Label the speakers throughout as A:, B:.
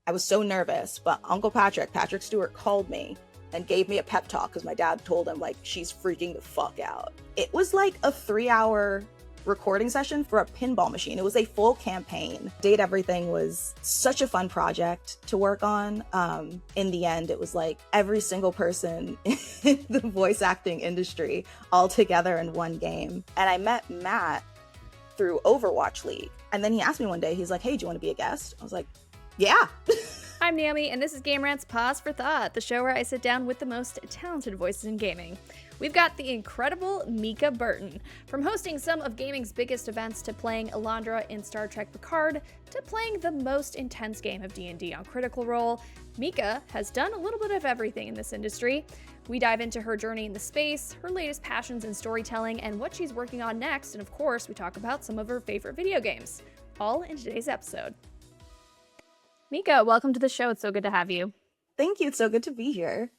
A: I was so nervous, but Uncle Patrick Stewart, called me and gave me a pep talk because my dad told him, like, she's freaking the fuck out. It was like a 3-hour recording session for a pinball machine. It was a full campaign. Date Everything was such a fun project to work on. In the end, it was like every single person in the voice acting industry all together in one game. And I met Matt through Overwatch League. And then he asked me one day, he's like, hey, do you want to be a guest? I was like, yeah.
B: I'm Naomi, and this is Game Rant's Pause for Thought, the show where I sit down with the most talented voices in gaming. We've got the incredible Mica Burton. From hosting some of gaming's biggest events to playing Alondra in Star Trek Picard, to playing the most intense game of D&D on Critical Role, Mica has done a little bit of everything in this industry. We dive into her journey in the space, her latest passions in storytelling, and what she's working on next, and of course, we talk about some of her favorite video games. All in today's episode. Mica, welcome to the show. It's so good to have you.
A: Thank you. It's so good to be here.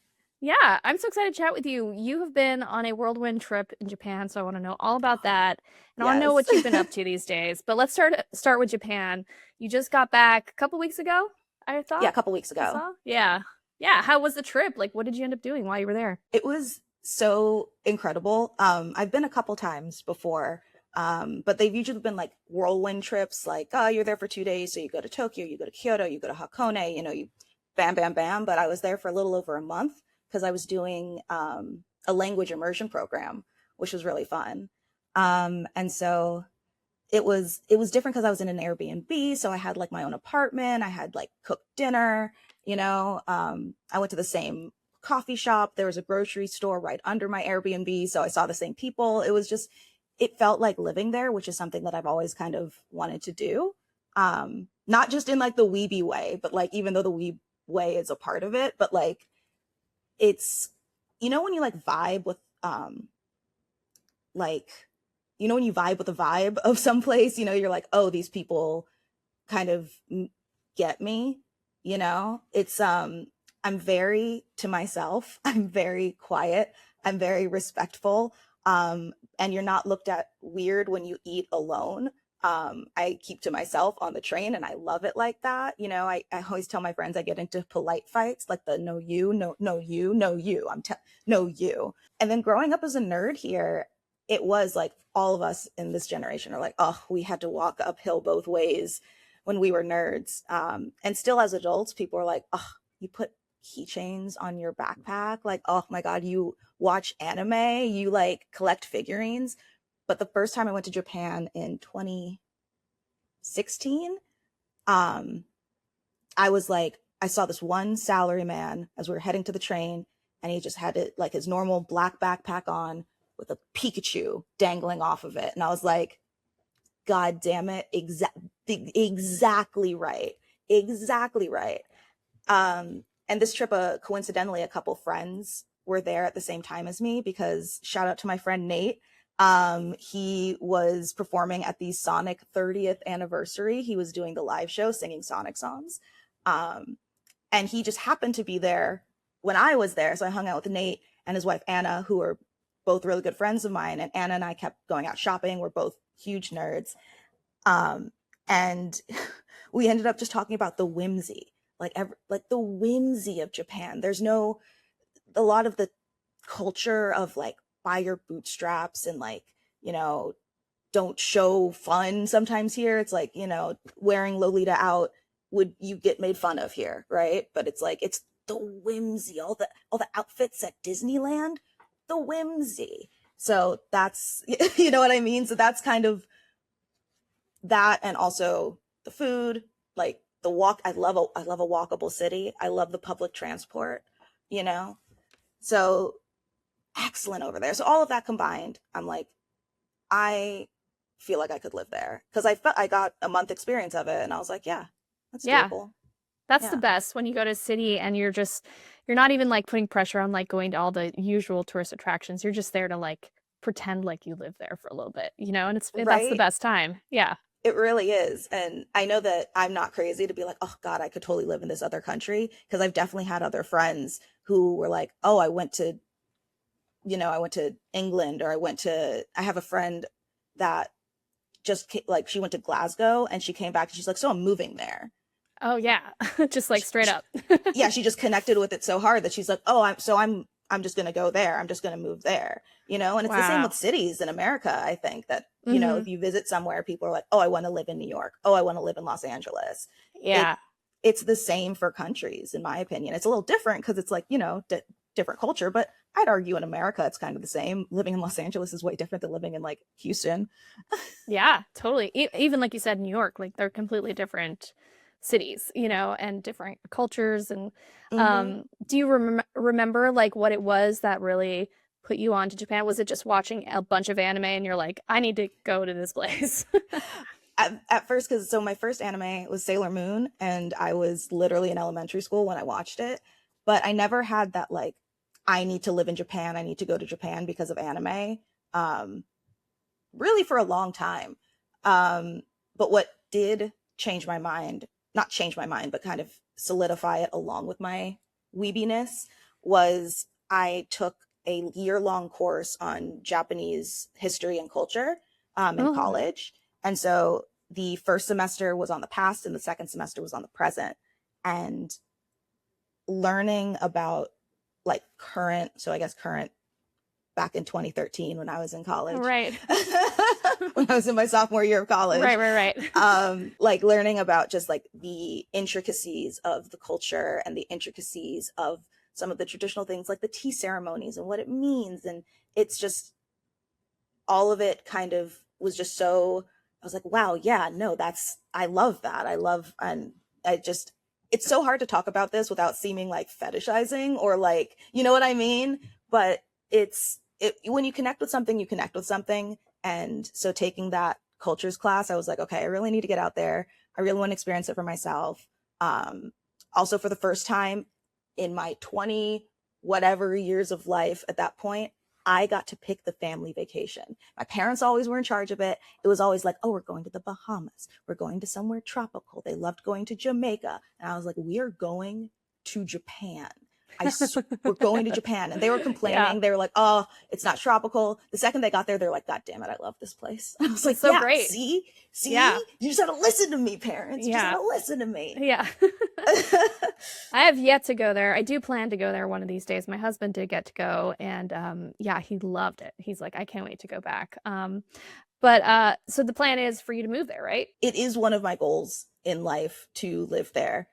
B: Yeah, I'm so excited to chat with you. You have been on a whirlwind trip in Japan, so I want to know all about that. And I want to know what you've been up to these days. But let's start with Japan. You just got back a couple weeks ago, I thought?
A: Yeah, a couple weeks ago.
B: Yeah. How was the trip? Like, what did you end up doing while you were there?
A: It was so incredible. I've been a couple times before. But they've usually been like whirlwind trips, like, oh, you're there for 2 days. So you go to Tokyo, you go to Kyoto, you go to Hakone, you bam, bam, bam. But I was there for a little over a month because I was doing a language immersion program, which was really fun. And so it was different because I was in an Airbnb. So I had like my own apartment. I had like cooked dinner, I went to the same coffee shop. There was a grocery store right under my Airbnb. So I saw the same people. It felt like living there, which is something that I've always kind of wanted to do. Not just in like the weeby way, but like, even though the weeb way is a part of it, but like, it's, when you like vibe with, when you vibe with the vibe of some place, you're like, oh, these people kind of get me, it's, I'm very to myself. I'm very quiet. I'm very respectful. And you're not looked at weird when you eat alone. I keep to myself on the train and I love it like that. I always tell my friends I get into polite fights, like the no you, no you, no you, no you. And then growing up as a nerd here, it was like all of us in this generation are like, oh, we had to walk uphill both ways when we were nerds. And still as adults, people are like, oh, you put keychains on your backpack, like, oh my god, you watch anime, you like collect figurines. But the first time I went to Japan in 2016, I was like, I saw this one salary man as we were heading to the train, and he just had it like his normal black backpack on with a Pikachu dangling off of it, and I was like, god damn it, exactly right. And this trip, coincidentally, a couple friends were there at the same time as me, because shout out to my friend Nate. He was performing at the Sonic 30th anniversary. He was doing the live show singing Sonic songs. And he just happened to be there when I was there. So I hung out with Nate and his wife, Anna, who are both really good friends of mine. And Anna and I kept going out shopping. We're both huge nerds. And we ended up just talking about the whimsy. Like the whimsy of Japan. There's a lot of the culture of like buy your bootstraps and like, don't show fun sometimes here. It's like, wearing Lolita out you get made fun of here, right? But it's like, it's the whimsy, all the outfits at Disneyland, the whimsy. So that's, you know what I mean? So that's kind of that, and also the food, like the walk. I love a walkable city. I love the public transport, so excellent over there. So all of that combined, I'm like, I feel like I could live there, because I got a month experience of it, and I was like, yeah, that's doable.
B: That's the best, when you go to a city and you're not even like putting pressure on like going to all the usual tourist attractions. You're just there to like pretend like you live there for a little bit, and that's the best time. Yeah.
A: It really is. And I know that I'm not crazy to be like, oh God, I could totally live in this other country. Because I've definitely had other friends who were like, oh, I went to England, or I have a friend that just like, she went to Glasgow and she came back and she's like, so I'm moving there.
B: Oh yeah, just like straight up.
A: Yeah, she just connected with it so hard that she's like, oh, I'm just going to go there. I'm just going to move there, you know? And it's the same
B: Wow.
A: with cities in America. I think that, you know,
B: Hmm.
A: if you visit somewhere, people are like, oh, I want to live in New York. Oh, I want to live in Los Angeles.
B: Yeah.
A: It's the same for countries, in my opinion. It's a little different because it's like, you know, different culture, but I'd argue in America, it's kind of the same. Living in Los Angeles is way different than living in like Houston.
B: Yeah, totally. Even like you said, New York, like they're completely different cities, you know, and different cultures. And
A: Mm-hmm.
B: do you remember like what it was that really put you on to Japan? Was it just watching a bunch of anime and you're like, I need to go to this place?
A: At first, because so my first anime was Sailor Moon, and I was literally in elementary school when I watched it, but I never had that like, I need to live in Japan, I need to go to Japan because of anime. Um, really for a long time. But what did change my mind, not change my mind, but kind of solidify it along with my weebiness, was I took a year-long course on Japanese history and culture in
B: Oh,
A: college. And so the first semester was on the past and the second semester was on the present. And learning about like current, so I guess current back in 2013 when I was in college,
B: right.
A: when I was in my sophomore year of college,
B: Right.
A: like learning about just like the intricacies of the culture and the intricacies of some of the traditional things like the tea ceremonies and what it means. And it's just all of it kind of was just so, I was like, wow, yeah, no, I love that. I love, and I just, it's so hard to talk about this without seeming like fetishizing or like, you know what I mean? But when you connect with something, you connect with something. And so taking that cultures class, I was like, okay, I really need to get out there. I really want to experience it for myself. Um, Also for the first time in my 20 whatever years of life at that point, I got to pick the family vacation. My parents always were in charge of it. It was always like, oh, we're going to the Bahamas. We're going to somewhere tropical. They loved going to Jamaica. And I was like, we are going to Japan. We're going to Japan. And they were
B: Yeah.
A: complaining. They were like, oh, it's not tropical. The second they got there, they're like, God damn it, I love this place. I was
B: It's
A: like,
B: so
A: yeah,
B: great.
A: see,
B: Yeah.
A: you just gotta listen to me, parents. You just
B: Yeah.
A: gotta listen to me.
B: Yeah. I have yet to go there. I do plan to go there one of these days. My husband did get to go, and yeah, he loved it. He's like, I can't wait to go back. But so the plan is for you to move there, right?
A: It is one of my goals in life to live there.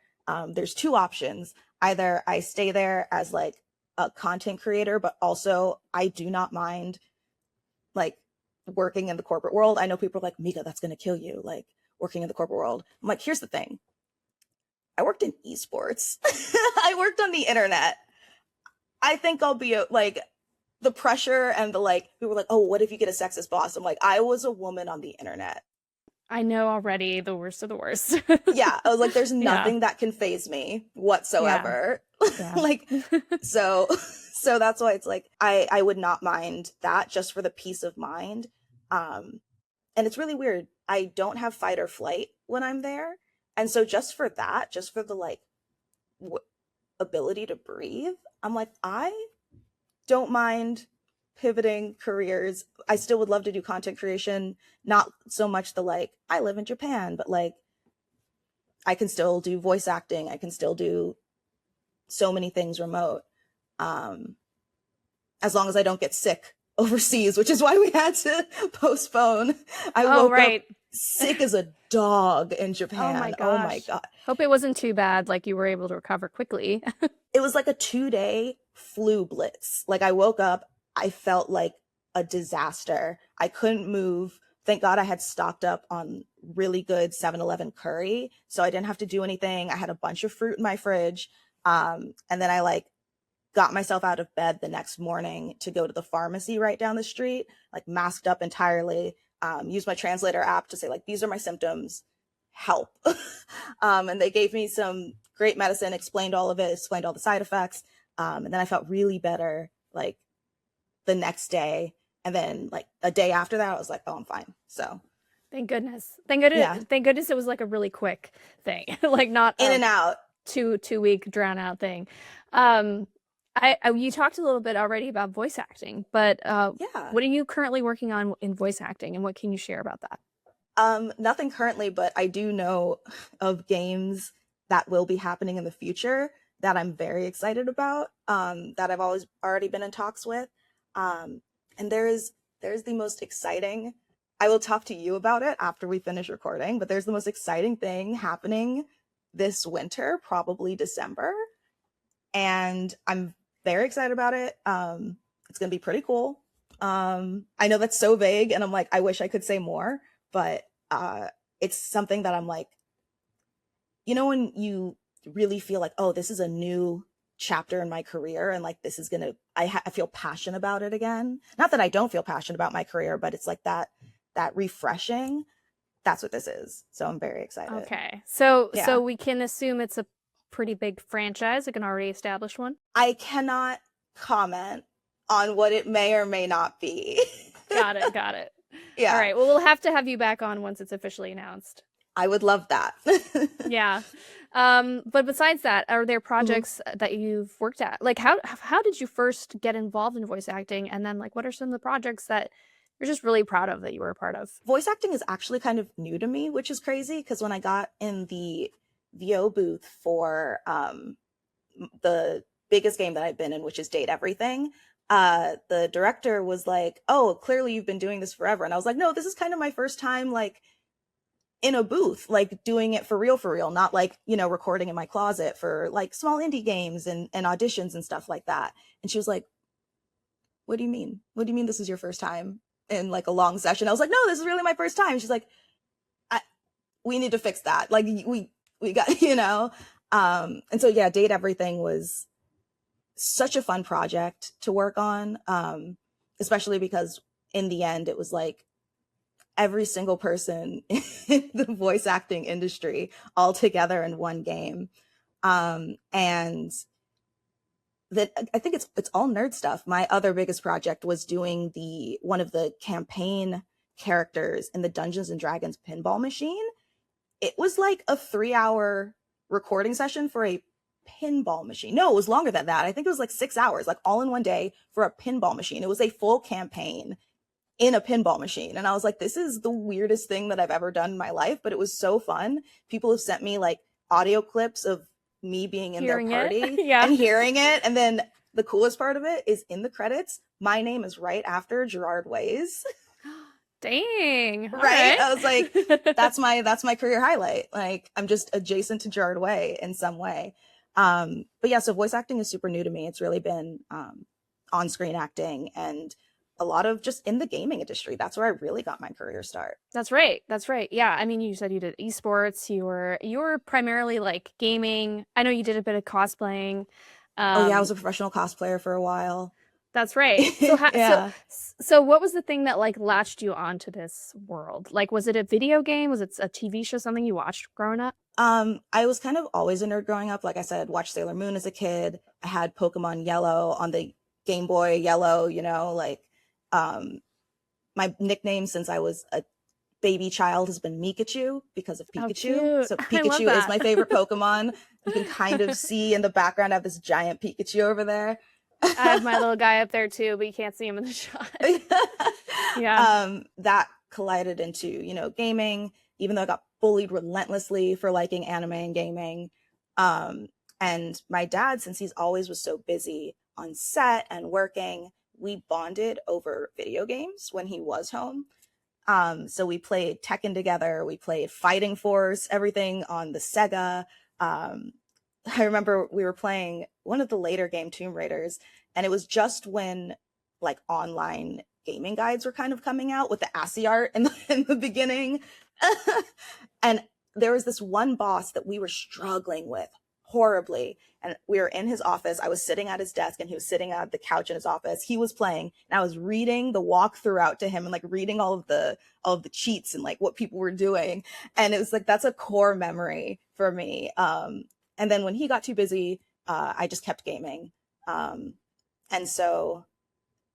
A: There's two options. Either I stay there as like a content creator, but also I do not mind like working in the corporate world. I know people are like, Mica, that's going to kill you, like working in the corporate world. I'm like, here's the thing. I worked in esports. I worked on the internet. I think I'll be like the pressure and the like, people were like, oh, what if you get a sexist boss? I'm like, I was a woman on the internet.
B: I know already the worst of the worst.
A: Yeah, I was like, there's
B: Yeah.
A: nothing that can phase me
B: Yeah.
A: whatsoever.
B: Yeah.
A: Like, so so that's why it's like I would not mind that just for the peace of mind. And it's really weird. I don't have fight or flight when I'm there. And so just for that, just for the like w- ability to breathe, I'm like, I don't mind pivoting careers. I still would love to do content creation, not so much the like, I live in Japan, but like, I can still do voice acting. I can still do so many things remote. Um, as long as I don't get sick overseas, which is why we had to postpone. I
B: Oh,
A: woke up
B: right.
A: sick as a dog in
B: Oh my
A: Japan. Oh my
B: gosh.
A: God.
B: Hope it wasn't too bad, like you were able to recover quickly.
A: It was like a 2-day flu blitz. Like I woke up, I felt like a disaster. I couldn't move. Thank God I had stocked up on really good 7-Eleven curry. So I didn't have to do anything. I had a bunch of fruit in my fridge. And then I like got myself out of bed the next morning to go to the pharmacy right down the street, like masked up entirely, used my translator app to say like, these are my symptoms, help. And they gave me some great medicine, explained all of it, explained all the side effects. And then I felt really better like the next day. And then like a day after that, I was like, oh, I'm fine. So
B: Thank goodness. Thank goodness.
A: yeah,
B: Thank goodness it was like a really quick thing, like not
A: in
B: a
A: and out.
B: 2 week drawn out thing. You talked a little bit already about voice acting, but
A: Yeah.
B: what are you currently working on in voice acting, and what can you share about that?
A: Nothing currently, but I do know of games that will be happening in the future that I'm very excited about, that I've always already been in talks with. And there's the most exciting, I will talk to you about it after we finish recording, but there's the most exciting thing happening this winter, probably December. And I'm very excited about it. It's going to be pretty cool. I know that's so vague, and I'm like, I wish I could say more, but it's something that I'm like, you know, when you really feel like, oh, this is a new chapter in my career, and like this is gonna, I feel passionate about it again. Not that I don't feel passionate about my career, but it's like that refreshing. That's what this is. So I'm very excited.
B: Okay, so we can assume it's a pretty big franchise, like an already established one.
A: I cannot comment on what it may or may not be.
B: Got it.
A: Yeah.
B: All right. Well, we'll have to have you back on once it's officially announced.
A: I would love that.
B: Yeah. But besides that, are there projects that you've worked at? Like, how did you first get involved in voice acting? And then, like, what are some of the projects that you're just really proud of that you were a part of?
A: Voice acting is actually kind of new to me, which is crazy, because when I got in the VO booth for the biggest game that I've been in, which is Date Everything, the director was like, oh, clearly you've been doing this forever. And I was like, no, this is kind of my first time, like, in a booth, like doing it for real, not like, you know, recording in my closet for like small indie games and auditions and stuff like that. And she was like, what do you mean? What do you mean this is your first time in like a long session? I was like, no, this is really my first time. She's like, we need to fix that. Like we got, you know? And so, yeah, Date Everything was such a fun project to work on. Especially because in the end, it was like, every single person in the voice acting industry all together in one game. And that, I think it's all nerd stuff. My other biggest project was doing one of the campaign characters in the Dungeons and Dragons pinball machine. It was like a 3-hour recording session for a pinball machine. No, it was longer than that. I think it was like 6 hours, like all in one day for a pinball machine. It was a full campaign in a pinball machine. And I was like, this is the weirdest thing that I've ever done in my life, but it was so fun. People have sent me like audio clips of me being in their party and hearing it. And then the coolest part of it is in the credits, my name is right after Gerard Way's.
B: Dang.
A: Right? I was like, that's my career highlight. Like, I'm just adjacent to Gerard Way in some way. But yeah, so voice acting is super new to me. It's really been on-screen acting and a lot of just in the gaming industry. That's where I really got my career start.
B: That's right. Yeah. I mean, you said you did esports. You were primarily like gaming. I know you did a bit of cosplaying.
A: Oh yeah, I was a professional cosplayer for a while.
B: That's right. So, so what was the thing that like latched you onto this world? Like, was it a video game? Was it a TV show, something you watched growing up?
A: I was kind of always a nerd growing up. Like I said, watched Sailor Moon as a kid. I had Pokemon Yellow on the Game Boy Yellow, you know, like, my nickname since I was a baby child has been Mikachu because of Pikachu. So Pikachu is my favorite Pokemon. You can kind of see in the background, I have this giant Pikachu over there.
B: I have my little guy up there too, but you can't see him in the shot. Yeah.
A: That collided into, you know, gaming, even though I got bullied relentlessly for liking anime and gaming. And my dad, since he's always was so busy on set and working, we bonded over video games when he was home. So we played Tekken together. We played Fighting Force, everything on the Sega. I remember we were playing one of the later game, Tomb Raiders, and it was just when like online gaming guides were kind of coming out with the ASCII art in the beginning. And there was this one boss that we were struggling with horribly. And we were in his office. I was sitting at his desk and he was sitting at the couch in his office. He was playing and I was reading the walkthrough out to him and like reading all of the cheats and like what people were doing. And it was like, that's a core memory for me. And then when he got too busy, I just kept gaming. And so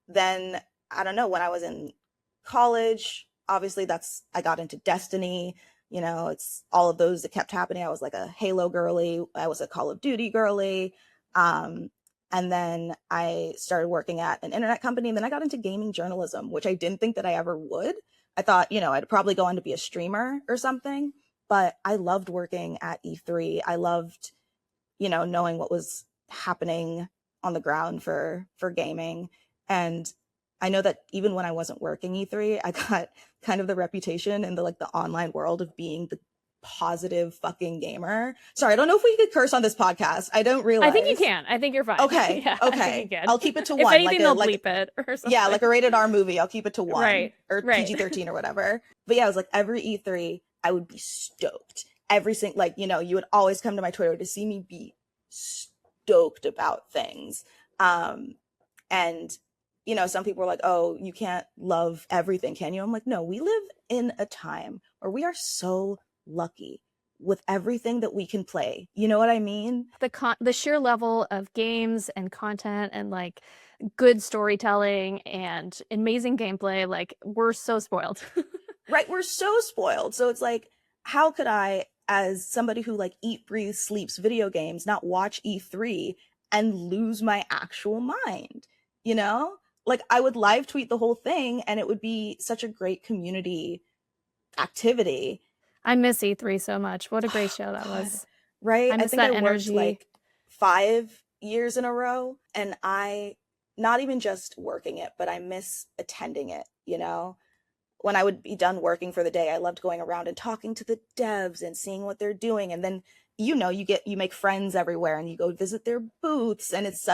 A: then, I don't know, when I was in college, obviously I got into Destiny. You know, it's all of those that kept happening. I was like a Halo girly. I was a Call of Duty girly. And then I started working at an internet company. And then I got into gaming journalism, which I didn't think that I ever would. I thought, you know, I'd probably go on to be a streamer or something. but I loved working at E3. I loved, knowing what was happening on the ground for gaming. And I know that even when I wasn't working E3, I got kind of the reputation in the online world of being the positive fucking gamer. Sorry, I don't know if we could curse on this podcast. I don't realize.
B: I think you can. I think you're fine.
A: Okay.
B: Yeah,
A: okay.
B: I think you can.
A: I'll keep it to
B: if
A: one.
B: Anything, they'll bleep it or something.
A: Yeah, like a rated R movie. I'll keep it to 1.
B: Right.
A: Or PG-13 or whatever. But yeah, it was like every E3, I would be stoked. Every single, you would always come to my Twitter to see me be stoked about things. And some people were like, oh, you can't love everything, can you? I'm like, no, we live in a time where we are so lucky with everything that we can play. You know what I mean?
B: The sheer level of games and content and like good storytelling and amazing gameplay, like we're so spoiled.
A: Right, we're so spoiled. So it's like, how could I, as somebody who eat, breathes, sleeps video games, not watch E3 and lose my actual mind? I would live tweet the whole thing and it would be such a great community activity.
B: I miss E3 so much. What a great show that was.
A: Right?
B: I think I worked
A: energy. 5 years in a row, and I, not even just working it, but I miss attending it, When I would be done working for the day, I loved going around and talking to the devs and seeing what they're doing. And then, you make friends everywhere and you go visit their booths. And it's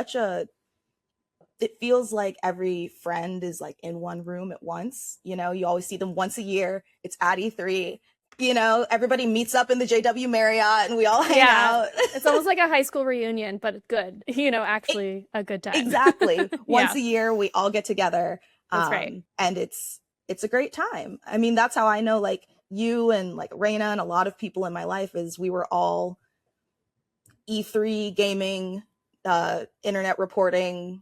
A: it feels like every friend is in one room at once. You always see them once a year. It's at E3. Everybody meets up in the JW Marriott and we all hang out.
B: It's almost like a high school reunion, but it's good. Actually a good time.
A: Exactly. Once a year, we all get together.
B: That's right.
A: And it's a great time. I mean, that's how I know you and Raina and a lot of people in my life is we were all E3 gaming, internet reporting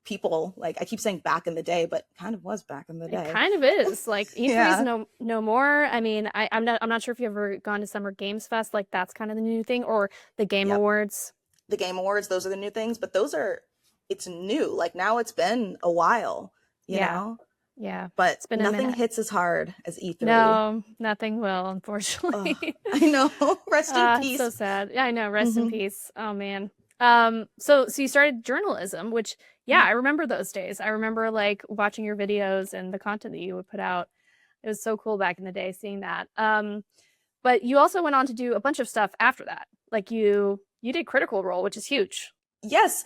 A: people. I keep saying back in the day, but kind of was back in the day.
B: It kind of is. E3 is no more. I mean, I'm not sure if you've ever gone to Summer Games Fest. That's kind of the new thing, or the Game Awards.
A: The Game Awards, those are the new things, but it's new. Now it's been a while, you know?
B: Yeah.
A: But
B: it's been
A: nothing hits as hard as E3.
B: No, nothing will, unfortunately.
A: I know. Rest in peace.
B: So sad. Yeah, I know. Rest in peace. Oh man. So you started journalism, which I remember those days. I remember watching your videos and the content that you would put out. It was so cool back in the day seeing that. But you also went on to do a bunch of stuff after that. You did Critical Role, which is huge.
A: Yes,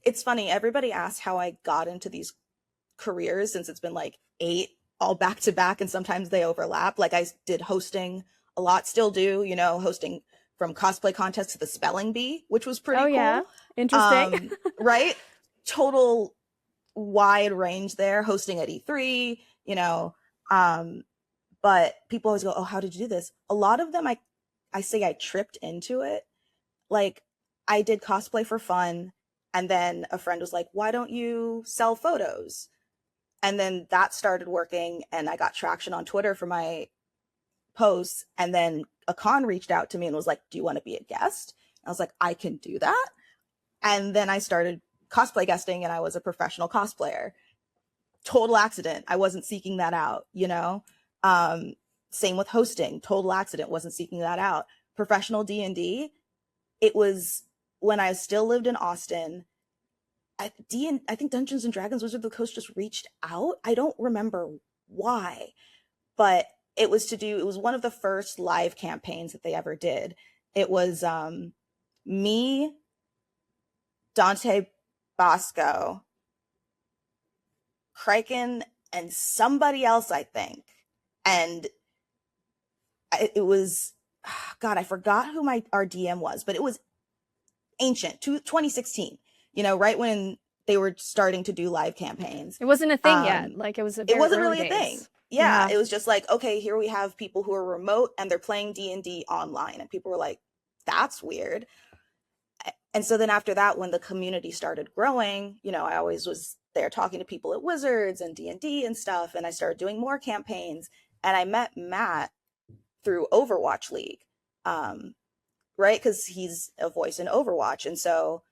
A: it's funny. Everybody asks how I got into these careers since it's been 8 all back to back, and sometimes they overlap. I did hosting a lot, still do, hosting from cosplay contest to the spelling bee, which was pretty cool.
B: Yeah, interesting.
A: Right? Total wide range there, hosting at E3, but people always go, oh, how did you do this? A lot of them, I say I tripped into it. I did cosplay for fun, and then a friend was like, why don't you sell photos? And then that started working, and I got traction on Twitter for my posts. And then a con reached out to me and was like, do you want to be a guest? I was like, I can do that. And then I started cosplay guesting, and I was a professional cosplayer. Total accident. I wasn't seeking that out, Same with hosting. Total accident. Wasn't seeking that out. Professional D&D. It was when I still lived in Austin. I think Dungeons and Dragons Wizard of the Coast just reached out. I don't remember why, but it was one of the first live campaigns that they ever did. It was me, Dante Bosco, Kraken, and somebody else, I think. And it was, God, I forgot who our DM was, but it was ancient, 2016. Right when they were starting to do live campaigns.
B: It wasn't a thing yet. It was it
A: wasn't really a thing. Yeah, it was just okay, here we have people who are remote and they're playing D&D online, and people were like, that's weird. And so then after that, when the community started growing, I always was there talking to people at Wizards and D&D and stuff, and I started doing more campaigns, and I met Matt through Overwatch League, right? Because he's a voice in Overwatch, and so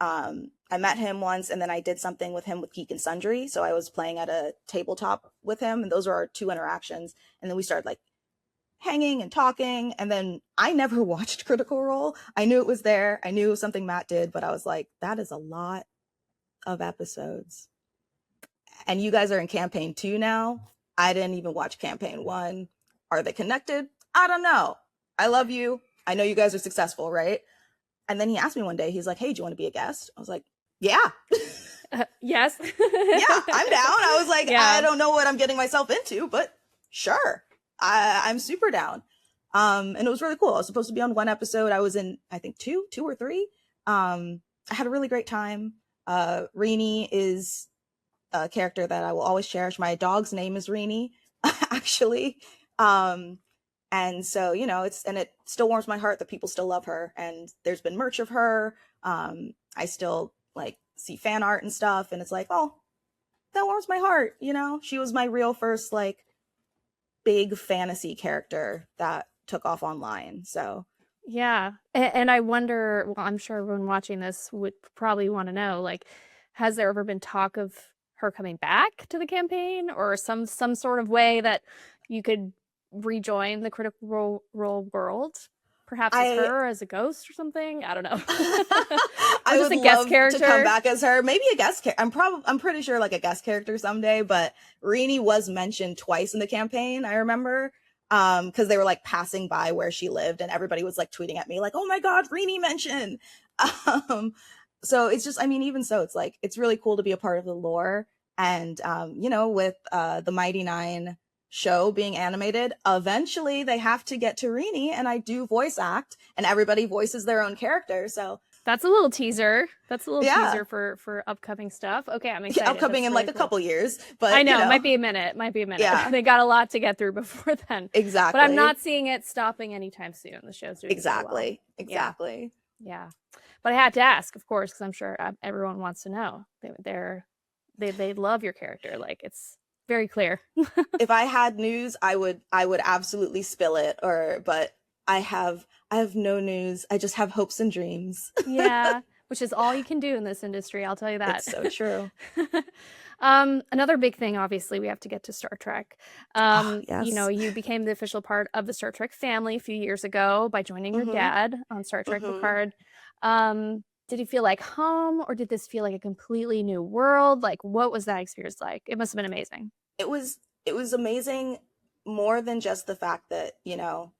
A: I met him once, and then I did something with him with Geek and Sundry. So I was playing at a tabletop with him, and those were our 2 interactions. And then we started hanging and talking. And then I never watched Critical Role. I knew it was there. I knew it was something Matt did, but I was like, that is a lot of episodes. And you guys are in campaign 2 now. I didn't even watch campaign 1. Are they connected? I don't know. I love you. I know you guys are successful, right? And then he asked me one day, he's like, hey, do you want to be a guest? I was like, yeah.
B: Yes.
A: Yeah, I'm down. I was like,
B: Yeah.
A: I don't know what I'm getting myself into, but sure. I'm super down. And it was really cool. I was supposed to be on 1 episode. I was in, I think 2 or 3. I had a really great time. Rini is a character that I will always cherish. My dog's name is Rini, actually. And so, you know, it still warms my heart that people still love her. And there's been merch of her. I still like see fan art and stuff. And it's like, oh, that warms my heart. You know, she was my real first like big fantasy character that took off online. So
B: Yeah. And I wonder, well, I'm sure everyone watching this would probably want to know, like, has there ever been talk of her coming back to the campaign or some sort of way that you could rejoin the Critical Role world? Perhaps as her as a ghost or something. I don't know.
A: I
B: just
A: would
B: a guest
A: love
B: character
A: to come back as her. Maybe a guest character. I'm pretty sure like a guest character someday. But Rini was mentioned twice in the campaign. I remember because they were like passing by where she lived, and everybody was like tweeting at me like, "Oh my God, Rini mentioned." So it's just, I mean, even so, it's like it's really cool to be a part of the lore, and you know, with the Mighty Nine show being animated, eventually they have to get to Rini, and I do voice act, and everybody voices their own character. So
B: that's a little teaser. That's a little
A: Yeah.
B: teaser for upcoming stuff. Okay, I'm excited.
A: upcoming
B: That's
A: in
B: really
A: like a
B: cool.
A: couple years, but
B: I know,
A: you
B: it might be a minute.
A: Yeah.
B: They got a lot to get through before then.
A: Exactly.
B: But I'm not seeing it stopping anytime soon. The show's doing so well.
A: Exactly.
B: Yeah. But I had to ask, of course, because I'm sure everyone wants to know. They love your character. Like, it's very clear.
A: If I had news, I would absolutely spill it, but I have no news. I just have hopes and dreams.
B: Yeah, which is all you can do in this industry, I'll tell you that.
A: It's so true.
B: Another big thing, obviously, we have to get to Star Trek.
A: Yes.
B: You know, you became the official part of the Star Trek family a few years ago by joining your dad on Star Trek Picard. Did it feel like home, or did this feel like a completely new world? Like, what was that experience like? It must have been amazing.
A: It was amazing, more than just the fact that, you know,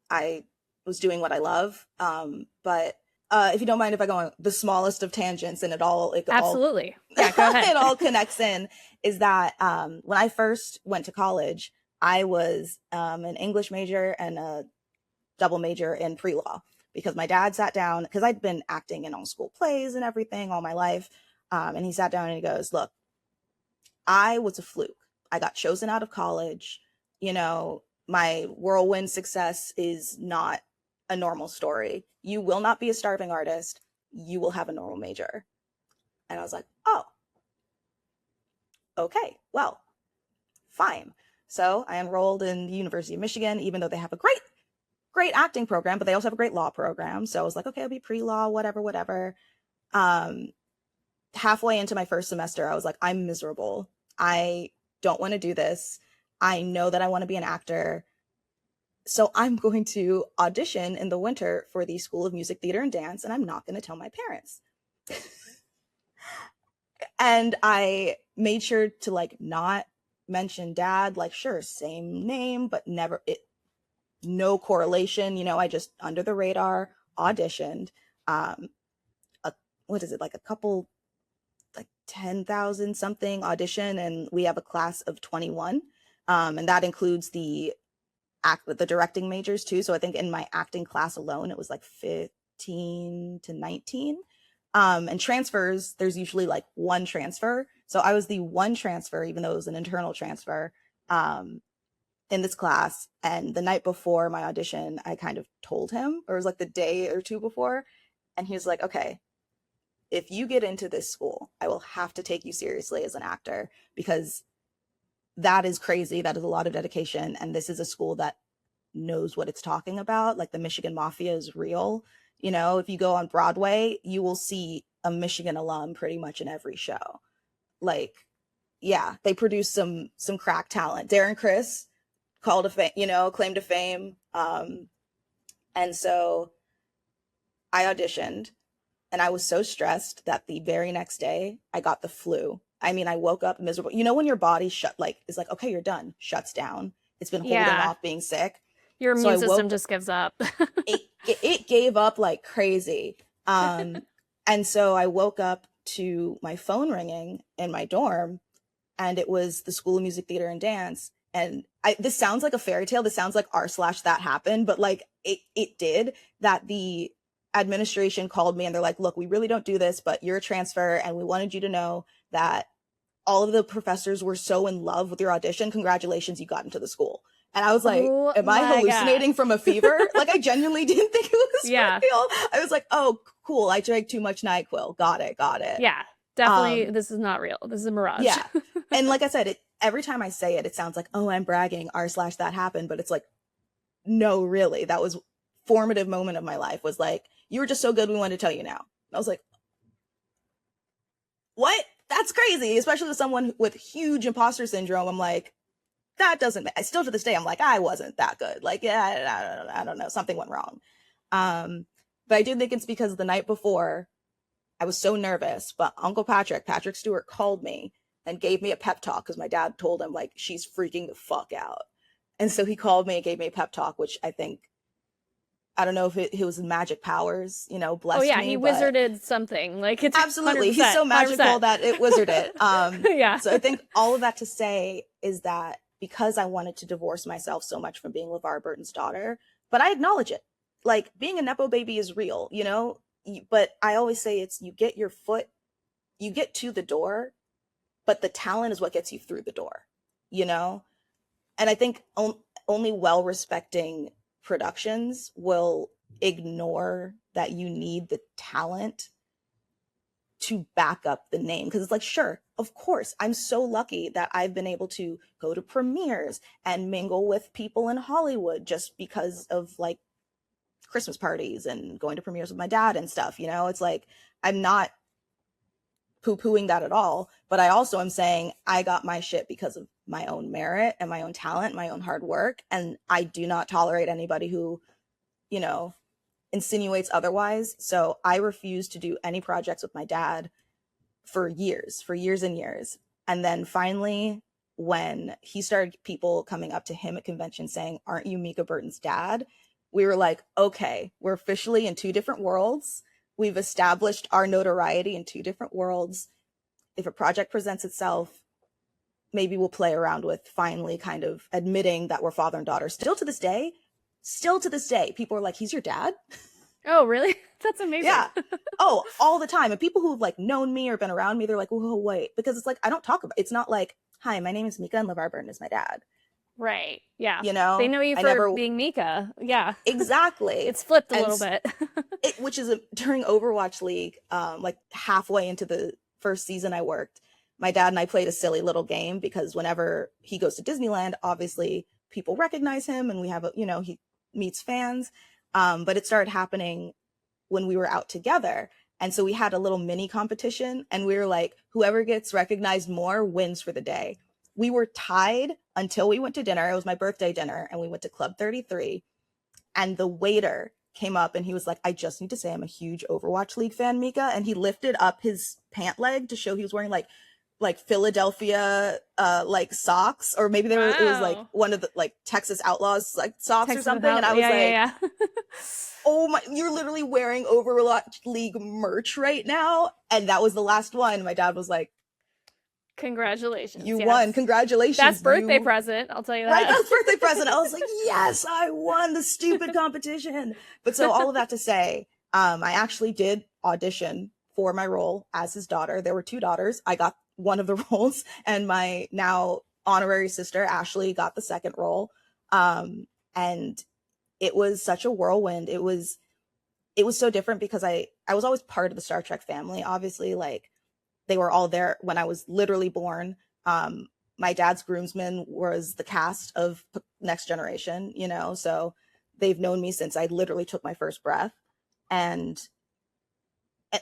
A: I was doing what I love. But if you don't mind if I go on the smallest of tangents, and
B: Absolutely. Yeah, go ahead.
A: it all connects in, is that when I first went to college, I was an English major and a double major in pre-law, because my dad sat down, because I'd been acting in all school plays and everything all my life. And he sat down and he goes, look, I was a fluke. I got chosen out of college. You know, my whirlwind success is not a normal story. You will not be a starving artist. You will have a normal major. And I was like, oh, okay, well, fine. So I enrolled in the University of Michigan, even though they have a great acting program, but they also have a great law program. So I was like, okay, I'll be pre-law, whatever. Halfway into my first semester, I was like, I'm miserable. I don't want to do this. I know that I want to be an actor. So I'm going to audition in the winter for the School of Music, Theater, and Dance, and I'm not going to tell my parents. And I made sure to like not mention dad, like sure, same name, but no correlation. You know, I just under the radar auditioned. What is it, like a couple, like 10,000 something audition, and we have a class of 21. And that includes the directing majors too. So I think in my acting class alone, it was like 15 to 19. And transfers, there's usually like one transfer. So I was the one transfer, even though it was an internal transfer, in this class. And the night before my audition, I kind of told him, or it was like the day or two before. And he was like, okay, if you get into this school, I will have to take you seriously as an actor, because that is crazy. That is a lot of dedication. And this is a school that knows what it's talking about. Like the Michigan Mafia is real. You know, if you go on Broadway, you will see a Michigan alum pretty much in every show. Like, yeah, they produce some crack talent. Darren Criss, called a claim to fame. And so I auditioned, and I was so stressed that the very next day I got the flu. I mean, I woke up miserable. You know, when your body is like, okay, you're done, shuts down. It's been holding off being sick.
B: Your immune system just gives up.
A: it gave up like crazy. And so I woke up to my phone ringing in my dorm, and it was the School of Music, Theater, and Dance. And this sounds like a fairy tale. This sounds like r/that happened, but like it did. That the administration called me and they're like, look, we really don't do this, but you're a transfer, and we wanted you to know that all of the professors were so in love with your audition. Congratulations, you got into the school. And I was like, am I hallucinating from a fever? Like, I genuinely didn't think it was real. I was like, oh, cool. I drank too much NyQuil. Got it.
B: Yeah, definitely. This is not real. This is a mirage.
A: Yeah. And like I said, every time I say it, it sounds like, oh, I'm bragging, r/that happened. But it's like, no, really. That was formative moment of my life, was like, you were just so good, we wanted to tell you now. I was like, what? That's crazy. Especially with someone with huge imposter syndrome. I'm like, that doesn't, still to this day, I'm like, I wasn't that good. Like, yeah, I don't know. Something went wrong. But I do think it's because the night before I was so nervous, but Uncle Patrik Stewart, called me and gave me a pep talk, because my dad told him, like, she's freaking the fuck out. And so he called me and gave me a pep talk, which I think, I don't know if it was magic powers, blessed me.
B: Oh yeah, he wizarded something. Like, it's
A: absolutely. He's so magical
B: 100%.
A: that it wizarded.
B: Yeah.
A: So I think all of that to say is that because I wanted to divorce myself so much from being LeVar Burton's daughter, but I acknowledge it. Like, being a Nepo baby is real, but I always say you get to the door, but the talent is what gets you through the door, And I think only well-respecting productions will ignore that you need the talent to back up the name. Because it's like, sure, of course, I'm so lucky that I've been able to go to premieres and mingle with people in Hollywood just because of like Christmas parties and going to premieres with my dad and stuff. It's like, I'm not poo-pooing that at all, but I also am saying I got my shit because of my own merit and my own talent, my own hard work. And I do not tolerate anybody who, insinuates otherwise. So I refused to do any projects with my dad for years and years. And then finally, when he started people coming up to him at conventions saying, aren't you Mica Burton's dad? We were like, okay, we're officially in two different worlds. We've established our notoriety in two different worlds. If a project presents itself, maybe we'll play around with finally kind of admitting that we're father and daughter. Still to this day, people are like, he's your dad?
B: Oh, really? That's amazing.
A: Yeah. Oh, all the time. And people who've like known me or been around me, they're like, oh, wait. Because it's like, I don't talk about, it's not like, hi, my name is Mica and LeVar Burton is my dad.
B: Right. Yeah.
A: They
B: know you for being Mica. Yeah.
A: Exactly.
B: It's flipped a little bit.
A: Which is during Overwatch League, like halfway into the first season I worked, my dad and I played a silly little game, because whenever he goes to Disneyland, obviously people recognize him and we have he meets fans. But it started happening when we were out together. And so we had a little mini competition, and we were like, whoever gets recognized more wins for the day. We were tied until we went to dinner. It was my birthday dinner, and we went to Club 33. And the waiter came up and he was like, I just need to say I'm a huge Overwatch League fan, Mica. And he lifted up his pant leg to show he was wearing like Philadelphia like socks, or maybe it was like one of the like Texas Outlaws like socks Texas or something. And I was yeah. Oh my, you're literally wearing Overwatch League merch right now. And that was the last one. My dad was like,
B: congratulations.
A: You won. Congratulations.
B: That's birthday present. I'll tell you that.
A: Right, that's birthday present. I was like, yes, I won the stupid competition. But so all of that to say, I actually did audition for my role as his daughter. There were two daughters. I got one of the roles, and my now honorary sister, Ashley, got the second role. And it was such a whirlwind. It was so different because I was always part of the Star Trek family. Obviously, like, they were all there when I was literally born. My dad's groomsmen was the cast of Next Generation, so they've known me since I literally took my first breath. And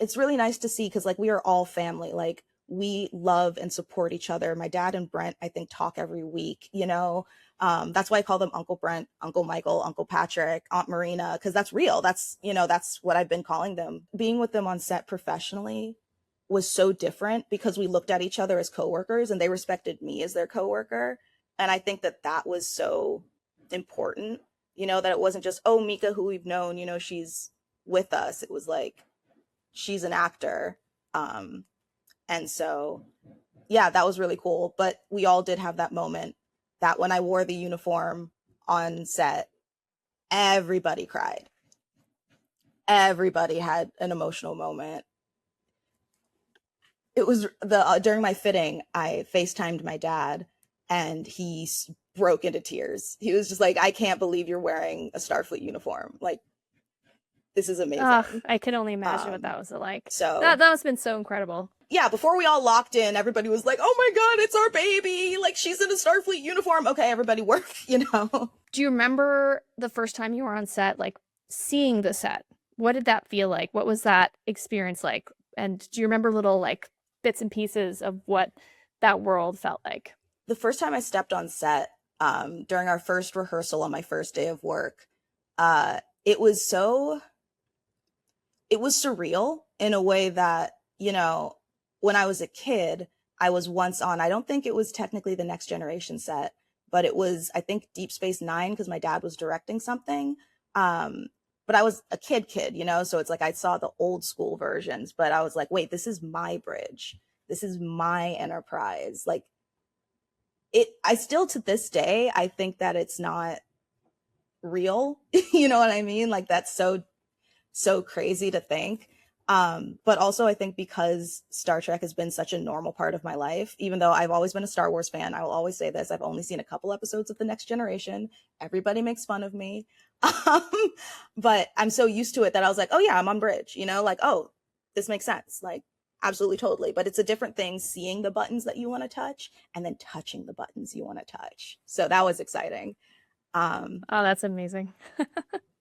A: it's really nice to see, because like, we are all family. Like, we love and support each other. My dad and Brent, I think, talk every week, you know. That's why I call them Uncle Brent, Uncle Michael, Uncle Patrik, Aunt Marina, because that's real. That's, you know, that's what I've been calling them. Being with them on set professionally was so different because we looked at each other as coworkers and they respected me as their coworker. And I think that that was so important, you know, that it wasn't just, oh, Mica, who we've known, you know, she's with us. It was like, she's an actor. And so, yeah, that was really cool. But we all did have that moment that when I wore the uniform on set, everybody cried. Everybody had an emotional moment. It was during my fitting, I FaceTimed my dad and he broke into tears. He was just like, I can't believe you're wearing a Starfleet uniform. Like, this is amazing.
B: I can only imagine what that was like.
A: So
B: that must have been so incredible.
A: Yeah, before we all locked in, everybody was like, oh my God, it's our baby. Like, she's in a Starfleet uniform. Okay, everybody work, you know?
B: Do you remember the first time you were on set, like seeing the set? What did that feel like? What was that experience like? And do you remember little like bits and pieces of what that world felt like?
A: The first time I stepped on set, during our first rehearsal on my first day of work, it was surreal in a way that, you know, when I was a kid, I was once on, I don't think it was technically the Next Generation set, but it was, I think, Deep Space Nine, because my dad was directing something. But I was a kid, you know, so it's like I saw the old school versions, but I was like, wait, this is my bridge. This is my Enterprise. Like, I still, to this day, I think that it's not real. You know what I mean? Like, that's so crazy to think. But also I think because Star Trek has been such a normal part of my life, even though I've always been a Star Wars fan, I will always say this, I've only seen a couple episodes of The Next Generation. Everybody makes fun of me. But I'm so used to it that I was like, oh yeah, I'm on bridge, you know, like, oh, this makes sense. Like, absolutely, totally. But it's a different thing seeing the buttons that you want to touch and then touching the buttons you want to touch. So that was exciting.
B: Oh, that's amazing.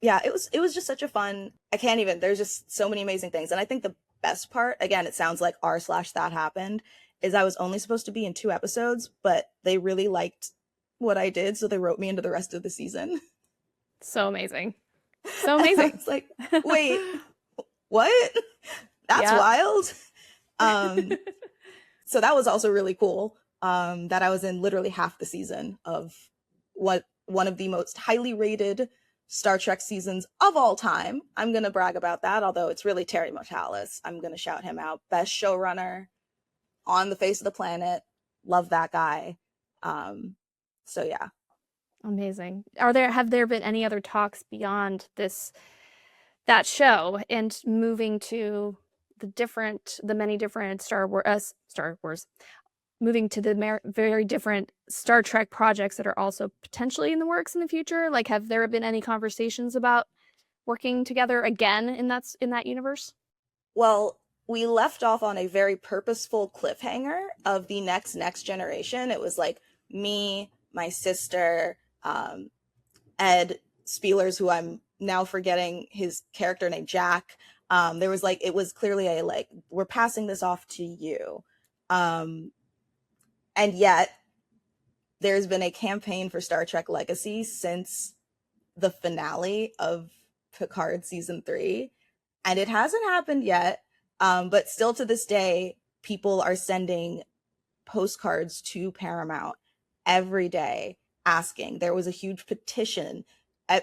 A: Yeah, it was just such a fun, I can't even, there's just so many amazing things. And I think the best part, again, it sounds like r/that happened, is I was only supposed to be in 2 episodes, but they really liked what I did, so they wrote me into the rest of the season.
B: So amazing. So amazing.
A: It's like, wait, what? That's wild. So that was also really cool, that I was in literally half the season of one of the most highly rated Star Trek seasons of all time. I'm going to brag about that, although it's really Terry Matalas. I'm going to shout him out. Best showrunner on the face of the planet. Love that guy. So yeah.
B: Amazing. Have there been any other talks beyond that show and moving to the many different Star Wars, moving to the very different Star Trek projects that are also potentially in the works in the future? Like, have there been any conversations about working together again in that universe?
A: Well, we left off on a very purposeful cliffhanger of the next generation. It was like me, my sister, Ed Spielers, who I'm now forgetting his character name, Jack. There was like, it was clearly a like, we're passing this off to you. And yet, there's been a campaign for Star Trek Legacy since the finale of Picard season 3, and it hasn't happened yet. But still to this day, people are sending postcards to Paramount every day asking. There was a huge petition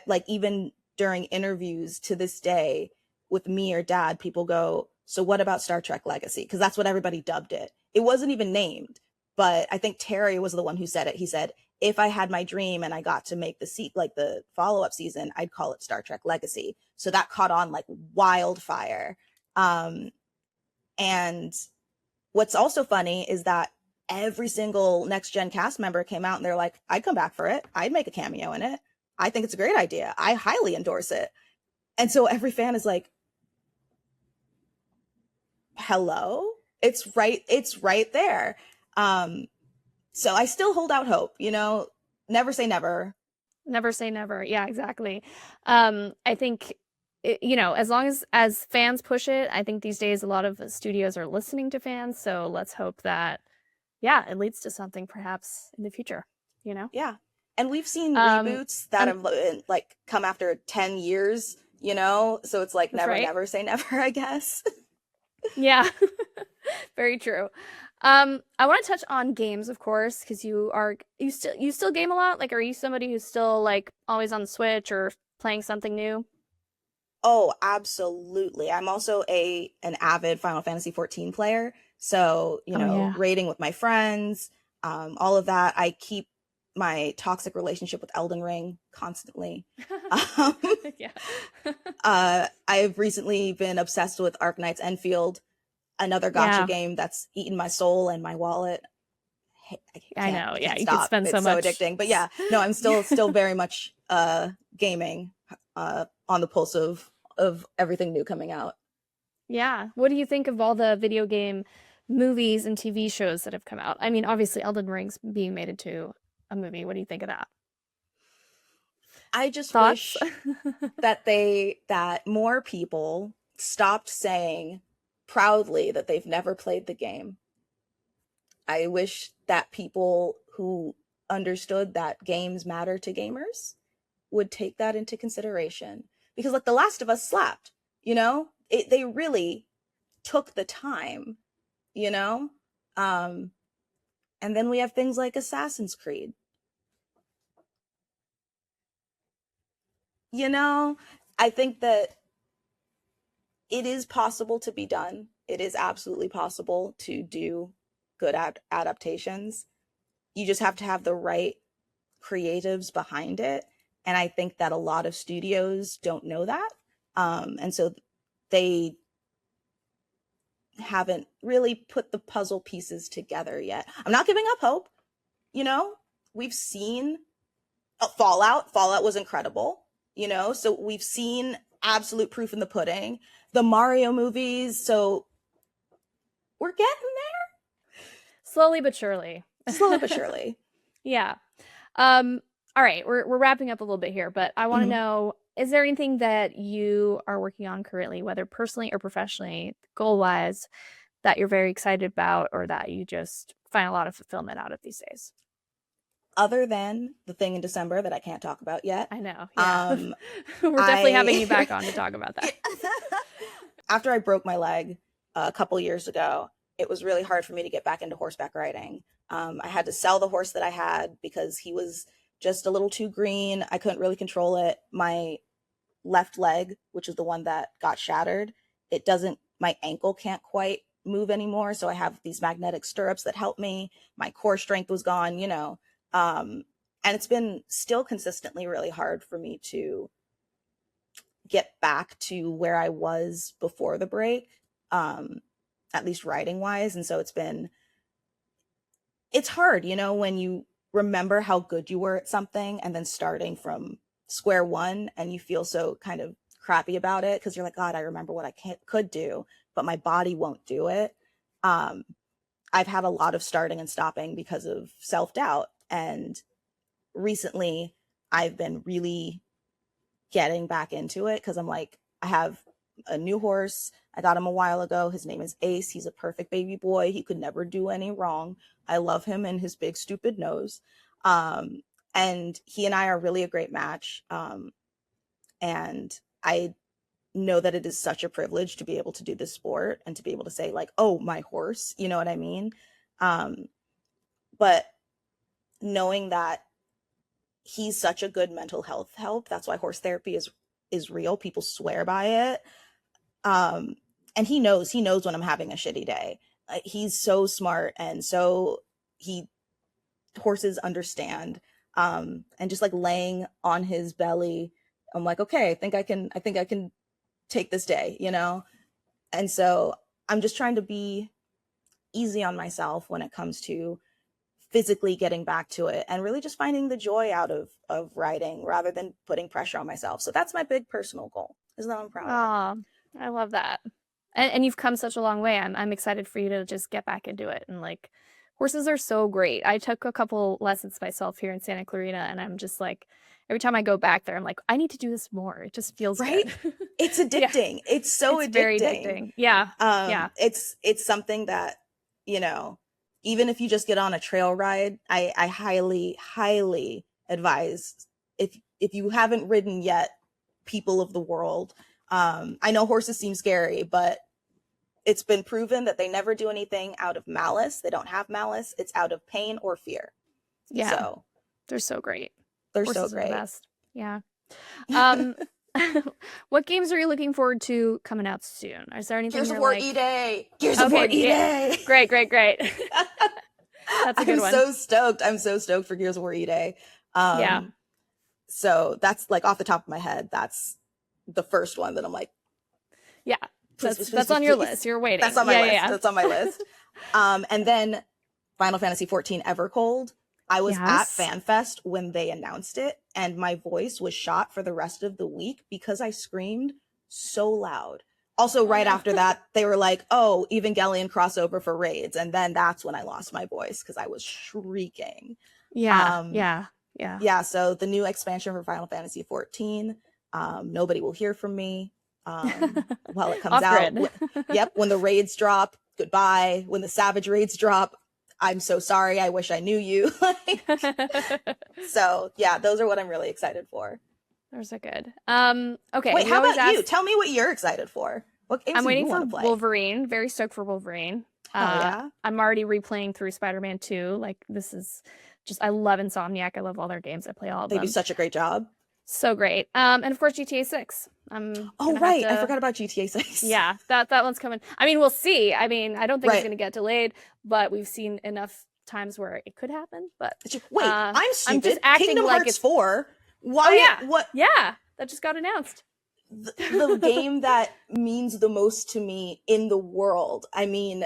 A: like even during interviews to this day with me or Dad, people go, so what about Star Trek Legacy? Because that's what everybody dubbed it. It wasn't even named. But I think Terry was the one who said it. He said, if I had my dream and I got to make the follow-up season, I'd call it Star Trek Legacy. So that caught on like wildfire. And what's also funny is that every single Next Gen cast member came out and they're like, I'd come back for it. I'd make a cameo in it. I think it's a great idea. I highly endorse it. And so every fan is like, hello? It's right there. So I still hold out hope, you know, never say never.
B: Never say never. Yeah, exactly. I think as long as fans push it, I think these days a lot of studios are listening to fans. So let's hope that, yeah, it leads to something perhaps in the future,
A: Yeah. And we've seen
B: Um,
A: reboots that have like come after 10 years, so it's like
B: That's
A: never,
B: right.
A: never say never, I guess.
B: Yeah, very true. I want to touch on games, of course, because you still game a lot. Like, are you somebody who's still like always on the Switch or playing something new?
A: Oh, absolutely. I'm also an avid Final Fantasy 14 player. So,
B: Oh yeah.
A: raiding with my friends, all of that. I keep my toxic relationship with Elden Ring constantly. Um,
B: Yeah.
A: I've recently been obsessed with Arknight's Enfield, another gotcha
B: Yeah,
A: game that's eaten my soul and my wallet.
B: I know.
A: I
B: Yeah,
A: can't
B: you could
A: stop.
B: spend so
A: It's so
B: much.
A: addicting. But yeah, no, I'm still very much gaming, on the pulse of everything new coming out.
B: Yeah. What do you think of all the video game movies and TV shows that have come out? I mean, obviously Elden Ring's being made into a movie. What do you think of that?
A: I just
B: Thoughts?
A: wish that more people stopped saying proudly that they've never played the game. I wish that people who understood that games matter to gamers would take that into consideration, because like The Last of Us slapped, they really took the time, you know um and then we have things like Assassin's Creed. you know I think that it is possible to be done. It is absolutely possible to do good adaptations. You just have to have the right creatives behind it. And I think that a lot of studios don't know that. And so they haven't really put the puzzle pieces together yet. I'm not giving up hope. We've seen Fallout. Fallout was incredible, so we've seen absolute proof in the pudding. The Mario movies, so we're getting
B: Slowly but surely.
A: there, slowly but surely.
B: Yeah. All right, we're wrapping up a little bit here, but I want to
A: Mhm.
B: know, is there anything that you are working on currently, whether personally or professionally, goal-wise, that you're very excited about or that you just find a lot of fulfillment out of these days?
A: Other than the thing in December that I can't talk about yet,
B: I know, yeah.
A: um,
B: We're definitely having you back on to talk about that.
A: after I broke my leg a couple years ago, it was really hard for me to get back into horseback riding. I had to sell the horse that I had because he was just a little too green. I couldn't really control it. My left leg, which is the one that got shattered, my ankle can't quite move anymore. So I have these magnetic stirrups that help me. My core strength was gone, and it's been still consistently really hard for me to get back to where I was before the break, at least riding wise. And so it's hard, when you remember how good you were at something and then starting from square one and you feel so kind of crappy about it because you're like, God, I remember what I could do, but my body won't do it. I've had a lot of starting and stopping because of self-doubt. And recently I've been really getting back into it because I'm like, I have a new horse. I got him a while ago. His name is Ace. He's a perfect baby boy. He could never do any wrong. I love him and his big stupid nose. And he and I are really a great match. And I know that it is such a privilege to be able to do this sport and to be able to say like, oh, my horse, you know what I mean? But knowing that he's such a good mental health help, that's why horse therapy is real. People swear by it. And he knows when I'm having a shitty day. He's so smart, and so horses understand. And just like laying on his belly, I'm like, okay, I think I can take this day, And so I'm just trying to be easy on myself when it comes to physically getting back to it and really just finding the joy out of writing rather than putting pressure on myself. So that's my big personal goal, is that I'm proud of.
B: Oh, I love that. And you've come such a long way. I'm excited for you to just get back into it. And like, horses are so great. I took a couple lessons myself here in Santa Clarita, and I'm just like, every time I go back there, I'm like, I need to do this more. It just feels
A: right.
B: good.
A: It's addicting. Yeah. It's so
B: it's
A: addicting.
B: Very addicting. Yeah. Yeah.
A: It's something that, you know, even if you just get on a trail ride, I highly advise, if you haven't ridden yet, people of the world. I know horses seem scary, but it's been proven that they never do anything out of malice. They don't have malice. It's out of pain or fear.
B: Yeah.
A: So
B: they're so great.
A: They're
B: Horses
A: so great.
B: Are the best. Yeah. What games are you looking forward to coming out soon? Is there anything
A: Gears of War E-Day. Gears of War E-Day.
B: Great. That's a good one.
A: I'm so stoked for Gears of War E-Day.
B: Yeah.
A: So that's like off the top of my head, that's the first one that I'm like,
B: yeah. That's on your list. You're waiting.
A: That's on my list. Yeah. That's on my list. And then Final Fantasy 14 Evercold. I was at FanFest when they announced it, and my voice was shot for the rest of the week because I screamed so loud. Also, right after that, they were like, oh, Evangelion crossover for raids. And then that's when I lost my voice because I was shrieking.
B: Yeah.
A: So the new expansion for Final Fantasy 14, nobody will hear from me while it comes out. When the raids drop, goodbye. When the Savage raids drop, I'm so sorry. I wish I knew you. So yeah, those are what I'm really excited for.
B: Those are good. Okay.
A: Wait, how about you? Tell me what you're excited for. What games
B: I'm waiting for
A: play?
B: Wolverine. Very stoked for Wolverine. I'm already replaying through Spider-Man 2. Like, this is just, I love Insomniac. I love all their games. I play all of them.
A: They do such a great job.
B: So great. And of course, GTA 6.
A: I forgot about GTA 6.
B: Yeah, that one's coming. I mean, we'll see. I mean, I don't think it's going to get delayed, but we've seen enough times where it could happen. But
A: wait, I'm stupid.
B: I'm just acting
A: Kingdom
B: like
A: Hearts
B: it's
A: 4. Why?
B: Oh, yeah.
A: What?
B: Yeah, that just got announced.
A: The game that means the most to me in the world. I mean,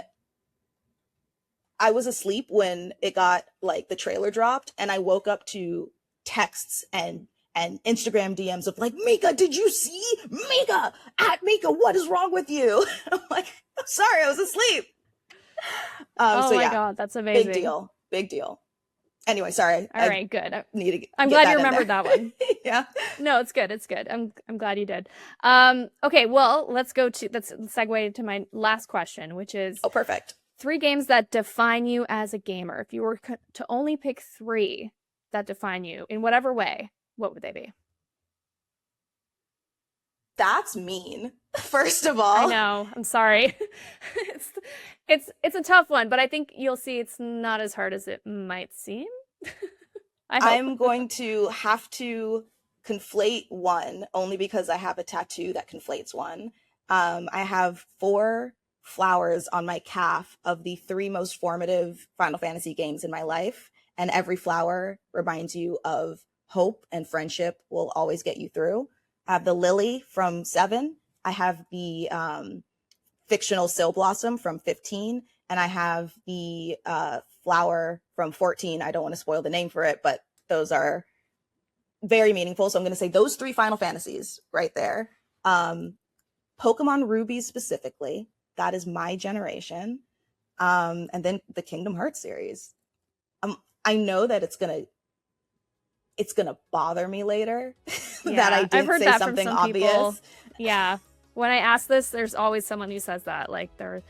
A: I was asleep when it got, like, the trailer dropped, and I woke up to texts and Instagram DMs of like, Mica, did you see? Mica, at Mica, what is wrong with you? I'm like, I'm sorry, I was asleep.
B: God, that's amazing.
A: Big deal. Anyway, sorry.
B: All right, good.
A: I'm
B: glad you remembered that one.
A: Yeah.
B: No, it's good. I'm glad you did. Okay, well, let's segue to my last question, which is
A: perfect.
B: 3 games that define you as a gamer. If you were to only pick 3 that define you in whatever way, what would they be?
A: That's mean. First of all,
B: I know. I'm sorry. It's a tough one, but I think you'll see it's not as hard as it might seem.
A: I'm going to have to conflate one only because I have a tattoo that conflates one. I have 4 flowers on my calf of the 3 most formative Final Fantasy games in my life, and every flower reminds you of hope and friendship will always get you through. I have the lily from 7. I have the fictional Sil Blossom from 15. And I have the flower from 14. I don't want to spoil the name for it, but those are very meaningful. So I'm going to say those 3 Final Fantasies right there. Pokemon Ruby specifically. That is my generation. And then the Kingdom Hearts series. I know that it's gonna bother me later that I didn't say something obvious.
B: People. Yeah. When I ask this, there's always someone who says that. Like they're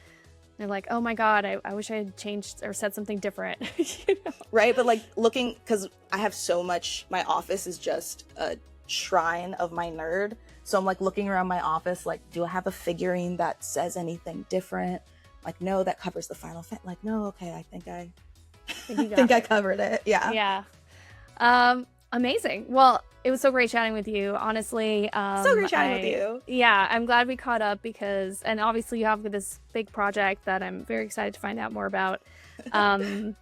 B: like, oh my God, I wish I had changed or said something different. You know?
A: Right. But like looking, because I have so much, my office is just a shrine of my nerd. So I'm like looking around my office, like, do I have a figurine that says anything different? Like, no, that covers the Final Fantasy. Like, no, okay, I think I covered it. Yeah.
B: Yeah. Amazing. Well, it was so great chatting with you. Honestly,
A: so great chatting with you.
B: Yeah, I'm glad we caught up and obviously you have this big project that I'm very excited to find out more about. And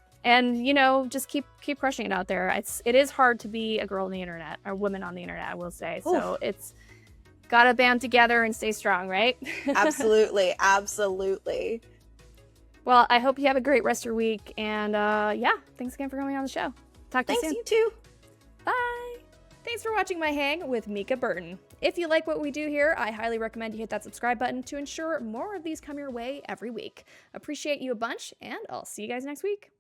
B: just keep crushing it out there. It is hard to be a girl on the internet or woman on the internet, I will say. Oof. So it's gotta band together and stay strong, right?
A: Absolutely.
B: Well, I hope you have a great rest of your week. And thanks again for coming on the show. Talk to you soon.
A: Thanks, you too.
B: Bye. Thanks for watching my hang with Mica Burton. If you like what we do here, I highly recommend you hit that subscribe button to ensure more of these come your way every week. Appreciate you a bunch, and I'll see you guys next week.